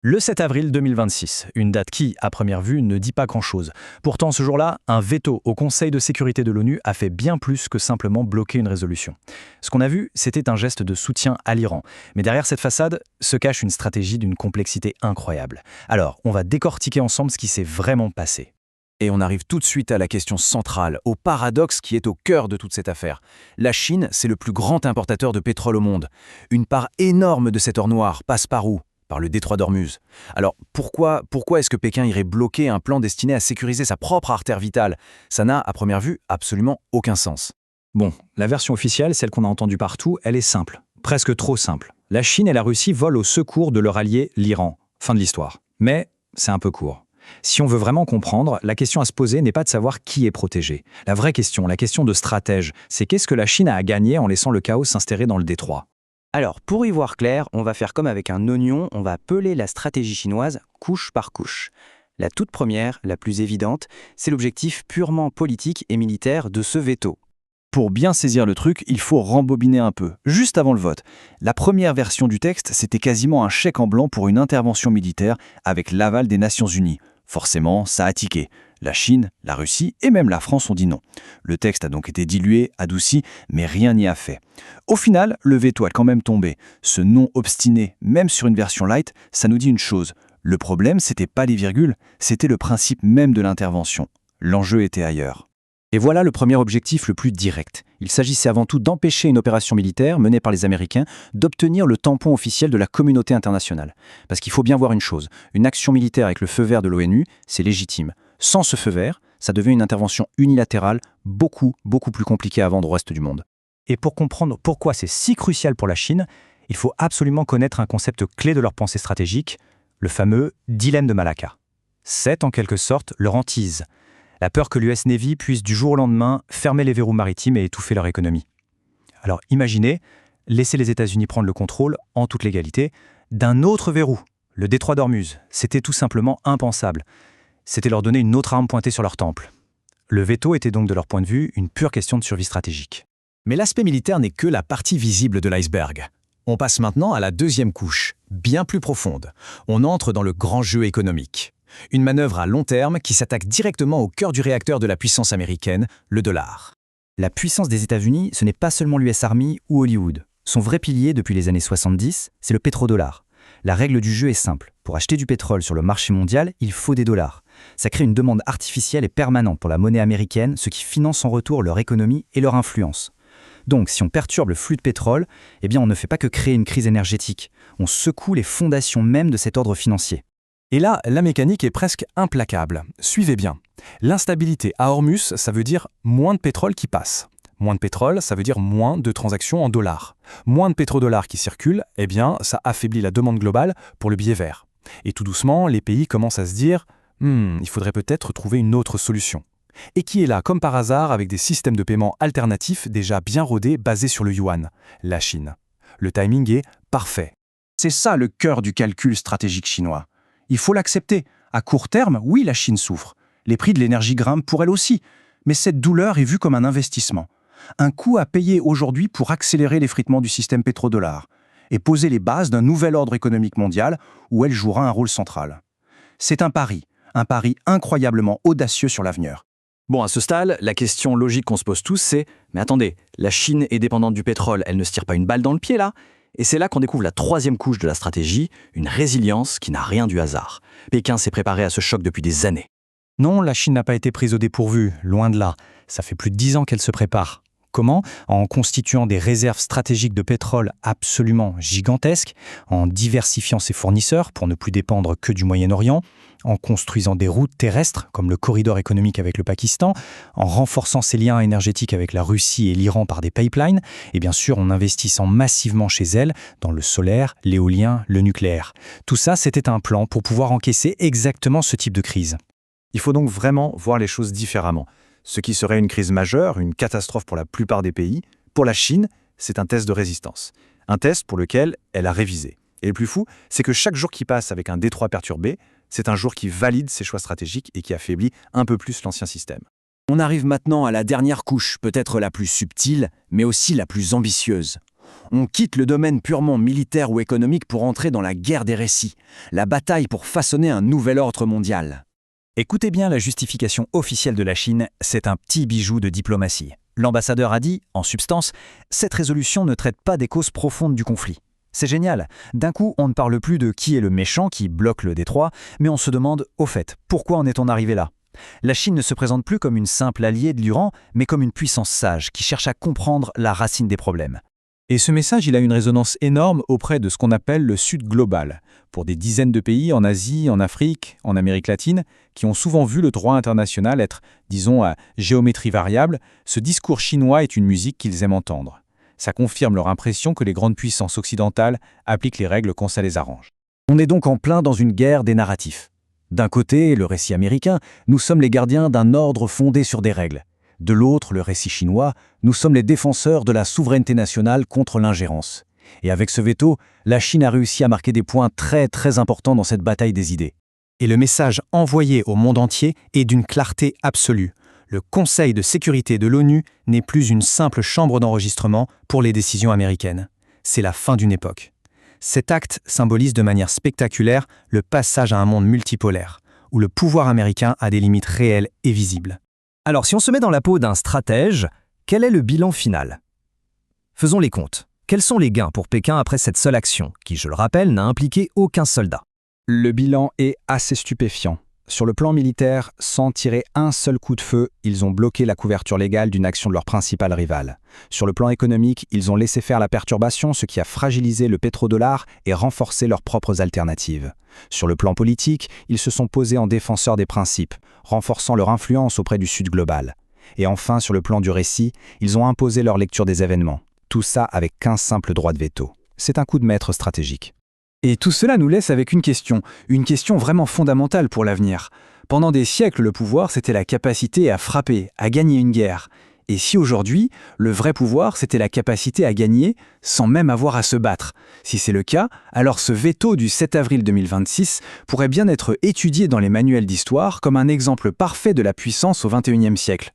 Le 7 avril 2026, une date qui, à première vue, ne dit pas grand-chose. Pourtant, ce jour-là, un veto au Conseil de sécurité de l'ONU a fait bien plus que simplement bloquer une résolution. Ce qu'on a vu, c'était un geste de soutien à l'Iran. Mais derrière cette façade se cache une stratégie d'une complexité incroyable. Alors, on va décortiquer ensemble ce qui s'est vraiment passé. Et on arrive tout de suite à la question centrale, au paradoxe qui est au cœur de toute cette affaire. La Chine, c'est le plus grand importateur de pétrole au monde. Une part énorme de cet or noir passe par où ? Par le détroit d'Ormuz. Alors pourquoi est-ce que Pékin irait bloquer un plan destiné à sécuriser sa propre artère vitale ? Ça n'a, à première vue, absolument aucun sens. Bon, la version officielle, celle qu'on a entendue partout, elle est simple. Presque trop simple. La Chine et la Russie volent au secours de leur allié, l'Iran. Fin de l'histoire. Mais c'est un peu court. Si on veut vraiment comprendre, la question à se poser n'est pas de savoir qui est protégé. La vraie question, la question de stratège, c'est qu'est-ce que la Chine a à gagner en laissant le chaos s'installer dans le détroit ? Alors, pour y voir clair, on va faire comme avec un oignon, on va peler la stratégie chinoise couche par couche. La toute première, la plus évidente, c'est l'objectif purement politique et militaire de ce veto. Pour bien saisir le truc, il faut rembobiner un peu, juste avant le vote. La première version du texte, c'était quasiment un chèque en blanc pour une intervention militaire avec l'aval des Nations Unies. Forcément, ça a tiqué. La Chine, la Russie et même la France ont dit non. Le texte a donc été dilué, adouci, mais rien n'y a fait. Au final, le veto a quand même tombé. Ce non obstiné, même sur une version light, ça nous dit une chose. Le problème, c'était pas les virgules, c'était le principe même de l'intervention. L'enjeu était ailleurs. Et voilà le premier objectif le plus direct. Il s'agissait avant tout d'empêcher une opération militaire menée par les Américains d'obtenir le tampon officiel de la communauté internationale. Parce qu'il faut bien voir une chose, une action militaire avec le feu vert de l'ONU, c'est légitime. Sans ce feu vert, ça devient une intervention unilatérale beaucoup plus compliquée à vendre au reste du monde. Et pour comprendre pourquoi c'est si crucial pour la Chine, il faut absolument connaître un concept clé de leur pensée stratégique, le fameux dilemme de Malacca. C'est en quelque sorte leur hantise. La peur que l'US Navy puisse du jour au lendemain fermer les verrous maritimes et étouffer leur économie. Alors imaginez, laisser les États-Unis prendre le contrôle, en toute légalité, d'un autre verrou, le détroit d'Ormuz. C'était tout simplement impensable. C'était leur donner une autre arme pointée sur leur temple. Le veto était donc de leur point de vue une pure question de survie stratégique. Mais l'aspect militaire n'est que la partie visible de l'iceberg. On passe maintenant à la deuxième couche, bien plus profonde. On entre dans le grand jeu économique. Une manœuvre à long terme qui s'attaque directement au cœur du réacteur de la puissance américaine, le dollar. La puissance des États-Unis, ce n'est pas seulement l'US Army ou Hollywood. Son vrai pilier depuis les années 70, c'est le pétrodollar. La règle du jeu est simple. Pour acheter du pétrole sur le marché mondial, il faut des dollars. Ça crée une demande artificielle et permanente pour la monnaie américaine, ce qui finance en retour leur économie et leur influence. Donc, si on perturbe le flux de pétrole, eh bien on ne fait pas que créer une crise énergétique. On secoue les fondations même de cet ordre financier. Et là, la mécanique est presque implacable. Suivez bien. L'instabilité à Hormuz, ça veut dire moins de pétrole qui passe. Moins de pétrole, ça veut dire moins de transactions en dollars. Moins de pétrodollars qui circulent, eh bien, ça affaiblit la demande globale pour le billet vert. Et tout doucement, les pays commencent à se dire « il faudrait peut-être trouver une autre solution ». Et qui est là, comme par hasard, avec des systèmes de paiement alternatifs déjà bien rodés basés sur le yuan, la Chine. Le timing est parfait. C'est ça le cœur du calcul stratégique chinois. Il faut l'accepter. À court terme, oui, la Chine souffre. Les prix de l'énergie grimpent pour elle aussi. Mais cette douleur est vue comme un investissement. Un coût à payer aujourd'hui pour accélérer l'effritement du système pétrodollar et poser les bases d'un nouvel ordre économique mondial où elle jouera un rôle central. C'est un pari incroyablement audacieux sur l'avenir. Bon, à ce stade, la question logique qu'on se pose tous, c'est « Mais attendez, la Chine est dépendante du pétrole, elle ne se tire pas une balle dans le pied là ?» Et c'est là qu'on découvre la troisième couche de la stratégie, une résilience qui n'a rien du hasard. Pékin s'est préparé à ce choc depuis des années. Non, la Chine n'a pas été prise au dépourvu, loin de là. Ça fait plus de 10 ans qu'elle se prépare. Comment ? En constituant des réserves stratégiques de pétrole absolument gigantesques, en diversifiant ses fournisseurs pour ne plus dépendre que du Moyen-Orient, en construisant des routes terrestres comme le corridor économique avec le Pakistan, en renforçant ses liens énergétiques avec la Russie et l'Iran par des pipelines, et bien sûr en investissant massivement chez elle dans le solaire, l'éolien, le nucléaire. Tout ça, c'était un plan pour pouvoir encaisser exactement ce type de crise. Il faut donc vraiment voir les choses différemment. Ce qui serait une crise majeure, une catastrophe pour la plupart des pays, pour la Chine, c'est un test de résistance. Un test pour lequel elle a révisé. Et le plus fou, c'est que chaque jour qui passe avec un détroit perturbé, c'est un jour qui valide ses choix stratégiques et qui affaiblit un peu plus l'ancien système. On arrive maintenant à la dernière couche, peut-être la plus subtile, mais aussi la plus ambitieuse. On quitte le domaine purement militaire ou économique pour entrer dans la guerre des récits, la bataille pour façonner un nouvel ordre mondial. Écoutez bien la justification officielle de la Chine, c'est un petit bijou de diplomatie. L'ambassadeur a dit, en substance, cette résolution ne traite pas des causes profondes du conflit. C'est génial. D'un coup, on ne parle plus de qui est le méchant qui bloque le détroit, mais on se demande, au fait, pourquoi en est-on arrivé là ? La Chine ne se présente plus comme une simple alliée de l'Iran, mais comme une puissance sage qui cherche à comprendre la racine des problèmes. Et ce message, il a une résonance énorme auprès de ce qu'on appelle le Sud global, pour des dizaines de pays en Asie, en Afrique, en Amérique latine, qui ont souvent vu le droit international être, disons, à géométrie variable. Ce discours chinois est une musique qu'ils aiment entendre. Ça confirme leur impression que les grandes puissances occidentales appliquent les règles quand ça les arrange. On est donc en plein dans une guerre des narratifs. D'un côté, le récit américain, nous sommes les gardiens d'un ordre fondé sur des règles. De l'autre, le récit chinois, nous sommes les défenseurs de la souveraineté nationale contre l'ingérence. Et avec ce veto, la Chine a réussi à marquer des points très très importants dans cette bataille des idées. Et le message envoyé au monde entier est d'une clarté absolue. Le Conseil de sécurité de l'ONU n'est plus une simple chambre d'enregistrement pour les décisions américaines. C'est la fin d'une époque. Cet acte symbolise de manière spectaculaire le passage à un monde multipolaire, où le pouvoir américain a des limites réelles et visibles. Alors si on se met dans la peau d'un stratège, quel est le bilan final ? Faisons les comptes. Quels sont les gains pour Pékin après cette seule action, qui, je le rappelle, n'a impliqué aucun soldat ? Le bilan est assez stupéfiant. Sur le plan militaire, sans tirer un seul coup de feu, ils ont bloqué la couverture légale d'une action de leur principal rival. Sur le plan économique, ils ont laissé faire la perturbation, ce qui a fragilisé le pétrodollar et renforcé leurs propres alternatives. Sur le plan politique, ils se sont posés en défenseurs des principes, renforçant leur influence auprès du Sud global. Et enfin, sur le plan du récit, ils ont imposé leur lecture des événements. Tout ça avec qu'un simple droit de veto. C'est un coup de maître stratégique. Et tout cela nous laisse avec une question vraiment fondamentale pour l'avenir. Pendant des siècles, le pouvoir, c'était la capacité à frapper, à gagner une guerre. Et si aujourd'hui, le vrai pouvoir, c'était la capacité à gagner sans même avoir à se battre? Si c'est le cas, alors ce veto du 7 avril 2026 pourrait bien être étudié dans les manuels d'histoire comme un exemple parfait de la puissance au XXIe siècle.